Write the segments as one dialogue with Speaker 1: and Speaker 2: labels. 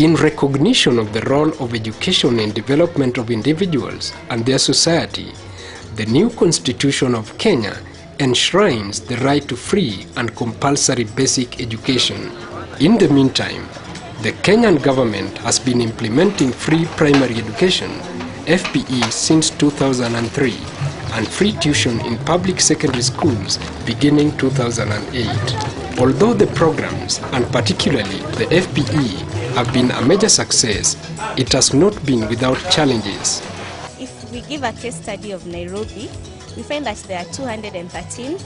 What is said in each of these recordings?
Speaker 1: In recognition of the role of education in development of individuals and their society, the new Constitution of Kenya enshrines the right to free and compulsory basic education. In the meantime, the Kenyan government has been implementing free primary education, FPE, since 2003, and free tuition in public secondary schools beginning 2008. Although the programs, and particularly the FPE, have been a major success, it has not been without challenges.
Speaker 2: If we give a case study of Nairobi, we find that there are 213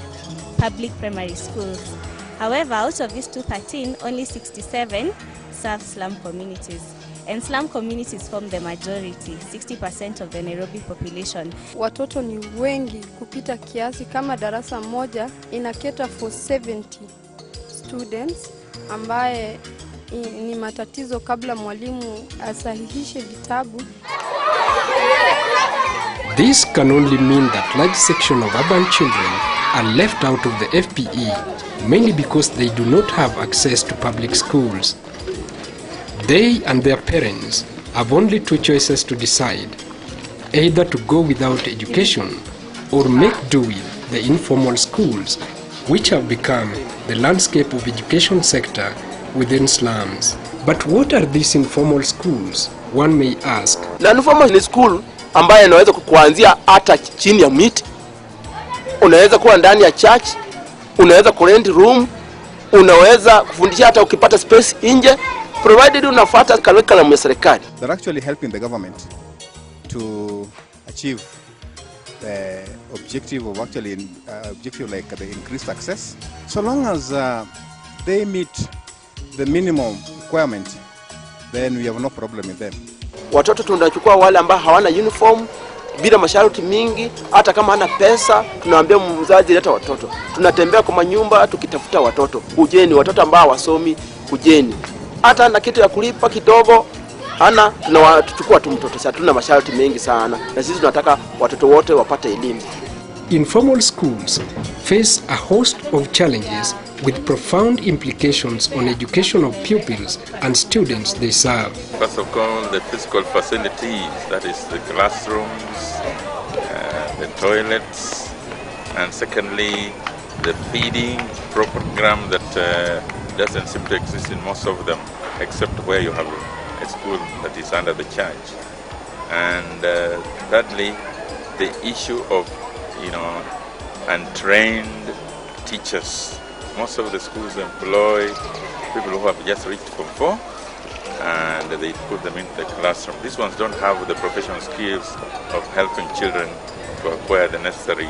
Speaker 2: public primary schools. However, out of these 213, only 67 serve slum communities. And slum communities form the majority, 60% of the Nairobi population.
Speaker 3: Watoto ni wengi kupita kiasi, kama darasa moja inaketa for 70 students, ambaye ni matatizo kabla mwalimu asahihishe vitabu.
Speaker 1: This can only mean that large section of urban children are left out of the FPE, mainly because they do not have access to public schools. They and their parents have only two choices to decide, either to go without education or make do with the informal schools, which have become the landscape of education sector within slums. But what are these informal schools, one may ask?
Speaker 4: Na informal ni school ambayo inaweza kuanzia hata chini ya miti, unaweza kuwa ndani ya church, unaweza kurent room, unaweza kufundisha hata ukipata space nje, provided unafuata curriculum ya serikali.
Speaker 5: They're actually helping the government to achieve the objective of objective like the increased access. So long as they meet the minimum requirement, then we have no problem with them.
Speaker 4: Watoto tunachukua wale ambao hawana uniform, bila masharti mingi, hata kama hana pesa, tunawaambia mzazi leta watoto. Tunatembea kwa manyumba tukitafuta watoto. Kujeni, watoto ambao wasomi, kujeni. Hata na kitu ya kulipa kidogo, tunachukua tu mtoto. Sasa tuna masharti mengi sana, na sisi tunataka watoto wote wapate elimu.
Speaker 1: Informal schools face a host of challenges with profound implications on education of pupils and students they serve.
Speaker 6: First of all, the physical facilities, that is the classrooms, the toilets, and secondly, the feeding program that doesn't seem to exist in most of them, except where you have a school that is under the church. And thirdly, the issue of untrained teachers. Most of the schools employ people who have just reached Form 4 and they put them into the classroom. These ones don't have the professional skills of helping children to acquire the necessary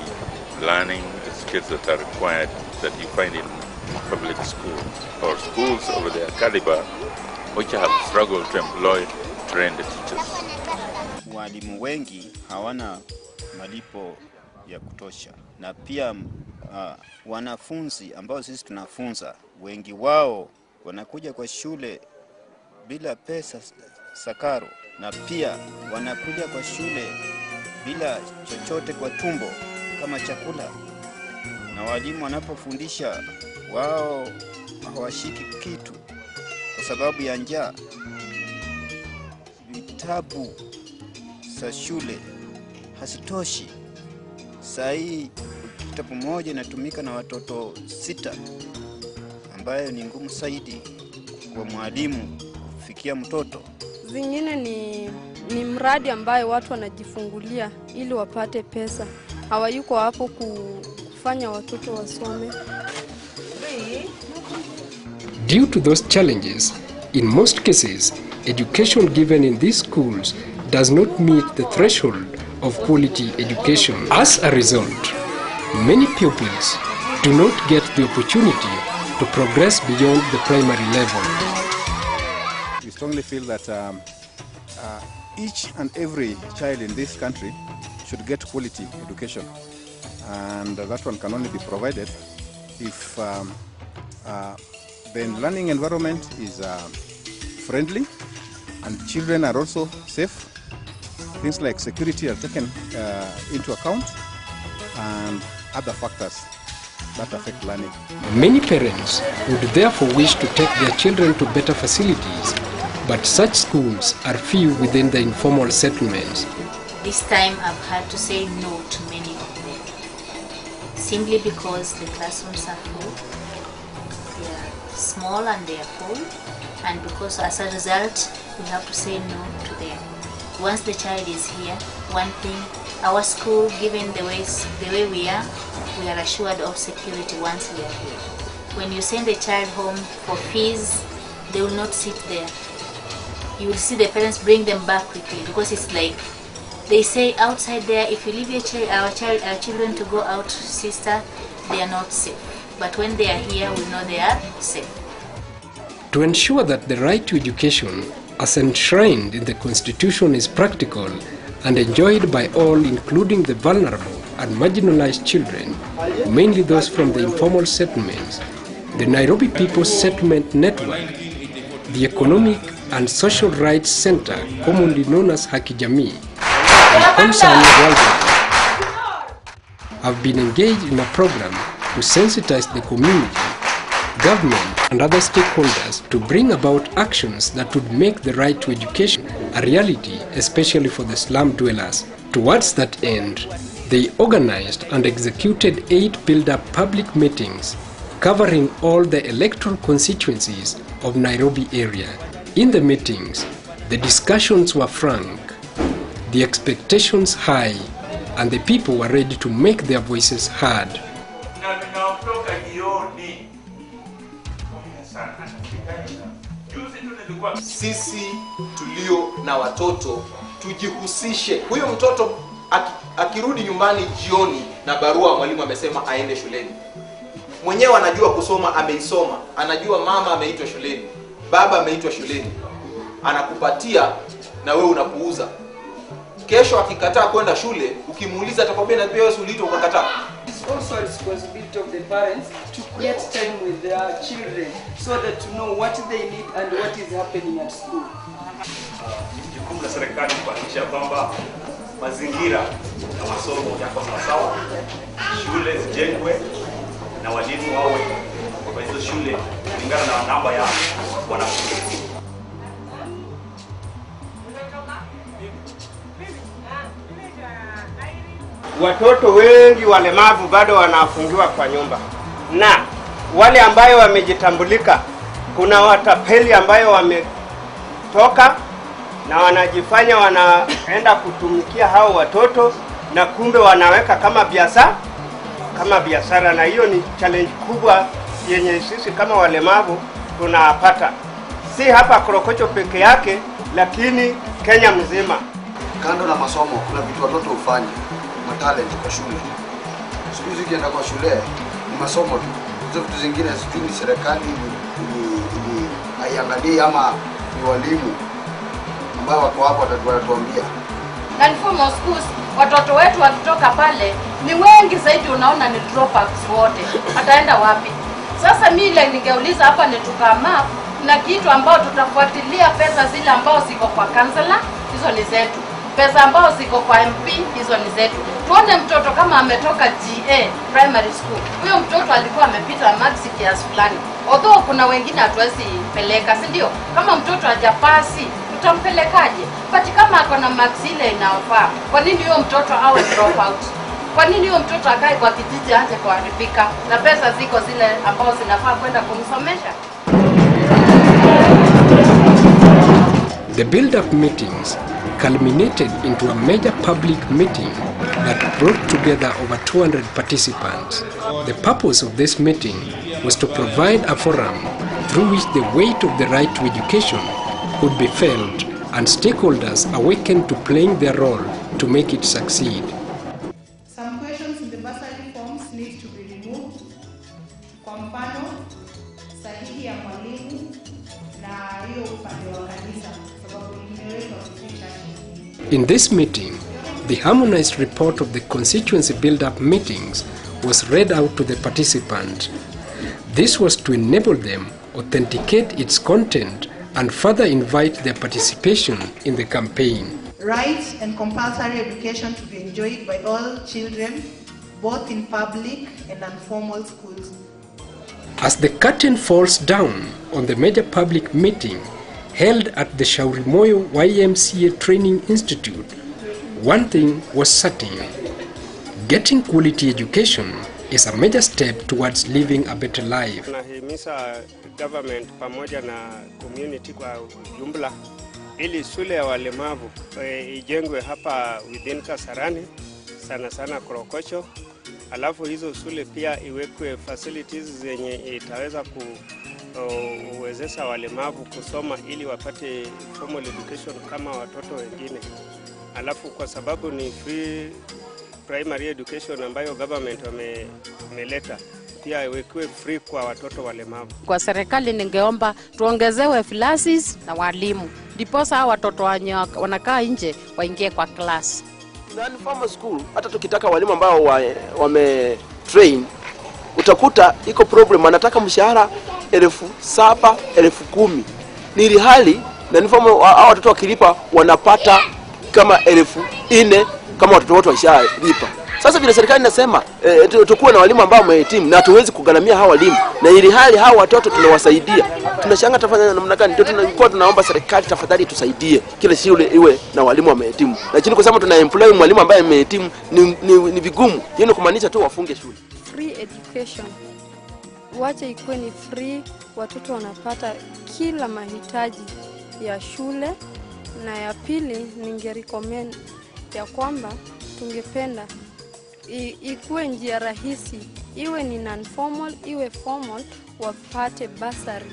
Speaker 6: learning skills that are required that you find in public schools or schools of their caliber which have struggled to employ trained teachers.
Speaker 7: Walimu wengi hawana malipo ya kutosha, na pia wanafunzi ambao sisi tunafunza, wengi wao wanakuja kwa shule bila pesa sakaro, na pia wanakuja kwa shule bila chochote kwa tumbo kama chakula, na walimu wanapofundisha wao hawashiki kitu kwa sababu ya njaa. Vitabu za shule hasitoshi. Saa hii kitabu moja inatumika na watoto 6, ambayo ni ngumu zaidi kwa mwalimu kufikia mtoto.
Speaker 3: Zingine ni mradi ambayo watu wanajifungulia ili wapate pesa. Hawayuko hapo kufanya watoto wasome.
Speaker 1: Due to those challenges, in most cases, education given in these schools does not meet the threshold of quality education. As a result, many pupils do not get the opportunity to progress beyond the primary level.
Speaker 5: We strongly feel that each and every child in this country should get quality education, and that one can only be provided if the learning environment is friendly and children are also safe. Things like security are taken into account and other factors that affect learning.
Speaker 1: Many parents would therefore wish to take their children to better facilities, but such schools are few within the informal settlements.
Speaker 8: This time I've had to say no to many of them, simply because the classrooms are full, they are small and they are full, and because as a result we have to say no to them. Once the child is here, one thing, our school, given the way we are assured of security once we are here. When you send a child home for fees, they will not sit there. You will see the parents bring them back quickly, because it's like they say outside there, if you leave our children to go out, sister, they are not safe. But when they are here, we know they are safe.
Speaker 1: To ensure that the right to education, as enshrined in the Constitution, is practical and enjoyed by all, including the vulnerable and marginalized children, mainly those from the informal settlements, the Nairobi People's Settlement Network, the Economic and Social Rights Center, commonly known as Haki Jamii, and Concern Worldwide, have been engaged in a program to sensitize the community, government and other stakeholders to bring about actions that would make the right to education a reality, especially for the slum dwellers. Towards that end, they organized and executed 8 build-up public meetings covering all the electoral constituencies of Nairobi area. In the meetings, the discussions were frank, the expectations high, and the people were ready to make their voices heard.
Speaker 9: Sisi tulio na watoto tujihusishe. Huyo mtoto akirudi nyumbani jioni na barua mwalimu amesema aende shuleni, mwenyewe anajua kusoma, ameisoma, anajua mama ameitwa shuleni, baba ameitwa shuleni, anakupatia na wewe unapuuza. Kesho akikataa kwenda shule, ukimuuliza atakwambia na pia wewe uliitwa ukakataa.
Speaker 10: It's also a responsibility of the parents to create time with their children so that to know what they need and what is happening at school.
Speaker 11: Jukumu la serikali kuhakikisha kwamba mazingira ya masomo yako sawa, shule zijengwe na walimu wawe kwa hizo shule kulingana na namba ya wanafunzi.
Speaker 12: Watoto wengi walemavu bado wanafungiwa kwa nyumba, na wale ambayo wamejitambulika, kuna watapeli ambayo wametoka na wanajifanya wanaenda kutumikia hao watoto, na kumbe wanaweka kama biashara, na hiyo ni challenge kubwa yenye sisi kama walemavu tunapata, si hapa Korokocho peke yake, lakini Kenya mzima.
Speaker 13: Kando na masomo, kuna vitu watoto hufanya matalent kwa shule. Siku hizi ukienda kwa shule ni masomo tu. Hizo vitu zingine sijui ni serikali haiangalii ama ni walimu ambao wako hapo watatuambia.
Speaker 14: Na informal schools, watoto wetu wakitoka pale ni wengi zaidi, unaona ni dropouts wote. Ataenda wapi? Sasa mimi ile ningeuliza hapa ni tukama na kitu ambao tutafuatilia pesa zile ambao ziko kwa kansela, hizo ni zetu. Pesa ambao ziko kwa MP, hizo ni zetu. Tuone mtoto kama ametoka GA primary school, huyo mtoto alikuwa amepita max kiasi fulani. Although kuna wengine hatuwezi peleka, si ndio? Kama mtoto hajapasi, tutampelekaje? But kama ako na max ile inafaa, kwa nini huyo mtoto awe drop out? Kwa nini huyo mtoto akae kwa kijiji aje kuharibika na pesa ziko zile ambao zinafaa kwenda kumsomesha?
Speaker 1: The build-up meetings culminated into a major public meeting that brought together over 200 participants. The purpose of this meeting was to provide a forum through which the weight of the right to education could be felt and stakeholders awakened to playing their role to make it succeed.
Speaker 15: Some questions in the bursary forms need to be removed. Kwa mfano, sahihi ya mwalimu na hiyo upande wa kanisa, sababu imewekwa kuficha.
Speaker 1: In this meeting, the harmonized report of the constituency build-up meetings was read out to the participants. This was to enable them authenticate its content and further invite their participation in the campaign.
Speaker 15: Rights and compulsory education to be enjoyed by all children, both in public and informal schools.
Speaker 1: As the curtain falls down on the major public meeting, held at the Shaurimoyo YMCA Training Institute, one thing was certain: getting quality education is a major step towards living a better life.
Speaker 12: Nahimiza government pamoja na community kwa jumla ili shule ya walemavu ijengwe hapa within Kasarani, sana sana Korokocho. Alafu hizo shule pia iwekwe facilities zenye itaweza kuwezesha walemavu kusoma ili wapate formal education kama watoto wengine. Alafu kwa sababu ni free primary education ambayo government wameleta, pia iwekwe free kwa watoto walemavu.
Speaker 14: Kwa serikali ningeomba tuongezewe classes na walimu, ndiposa hao watoto wanakaa nje waingie kwa class.
Speaker 4: Na informal school, hata tukitaka walimu ambao wame train, utakuta iko problem, anataka mshahara 7,000, 10,000. Ni hali na informal hao watoto wakilipa wanapata kama 4,000 kama watoto wote washalipa. Sasa vile serikali inasema tukuwe na walimu ambao wamehitimu na tuwezi kugharamia hao walimu, na ili hali hao watoto tunawasaidia. Tunashanga tafadhali namna gani? Ndio tunaomba serikali tafadhali tusaidie kila shule iwe na walimu wamehitimu. Lakini kwa sababu tuna employ mwalimu ambaye amehitimu ni vigumu. Hiyo ni kumaanisha tu wafunge shule.
Speaker 3: Free education. Wacha ikuwe ni free, watoto wanapata kila mahitaji ya shule. Na ya pili ningerecommend ya kwamba tungependa ikuwe njia rahisi, iwe ni non-formal, iwe formal, wapate bursary.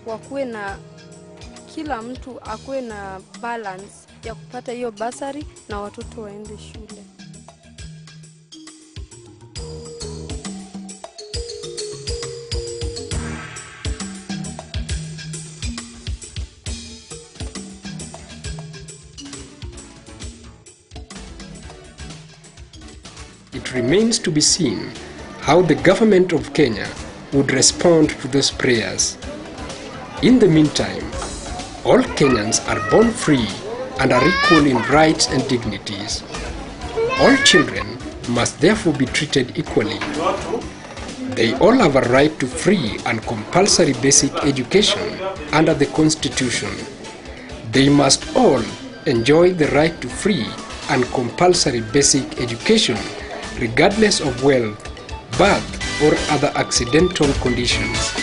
Speaker 3: Wakuwe na kila mtu akuwe na balance ya kupata hiyo bursary na watoto waende shule.
Speaker 1: It remains to be seen how the government of Kenya would respond to those prayers. In the meantime, all Kenyans are born free and are equal in rights and dignities. All children must therefore be treated equally. They all have a right to free and compulsory basic education under the Constitution. They must all enjoy the right to free and compulsory basic education regardless of wealth, birth, or other accidental conditions.